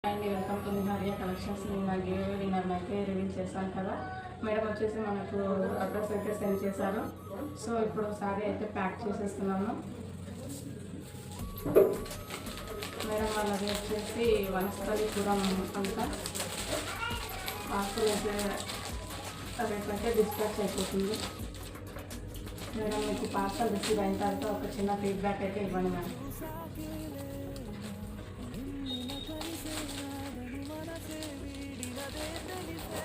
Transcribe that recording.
And welcome to Niharia collections. నిన్న give winner అయితే reveal చేశాను కదా. మేడం వచ్చేసి మనకు అడ్రస్ అయితే సెండ్ చేశారు. సో ఇప్పుడు సారీ అయితే ప్యాక్ చేసేస్తున్నాను. మేడం వాళ్ళది వచ్చేసి వనస్థలిపురం అంతా పార్సల్ అయితే రేపైతే డిస్పాచ్ అయిపోతుంది. మేడం మీకు పార్సల్ రిసీవ్ అయిన తర్వాత ఒక చిన్న ఫీడ్బ్యాక్ అయితే ఇవ్వండి మేడం. మనసే వీడినదే తెలిసే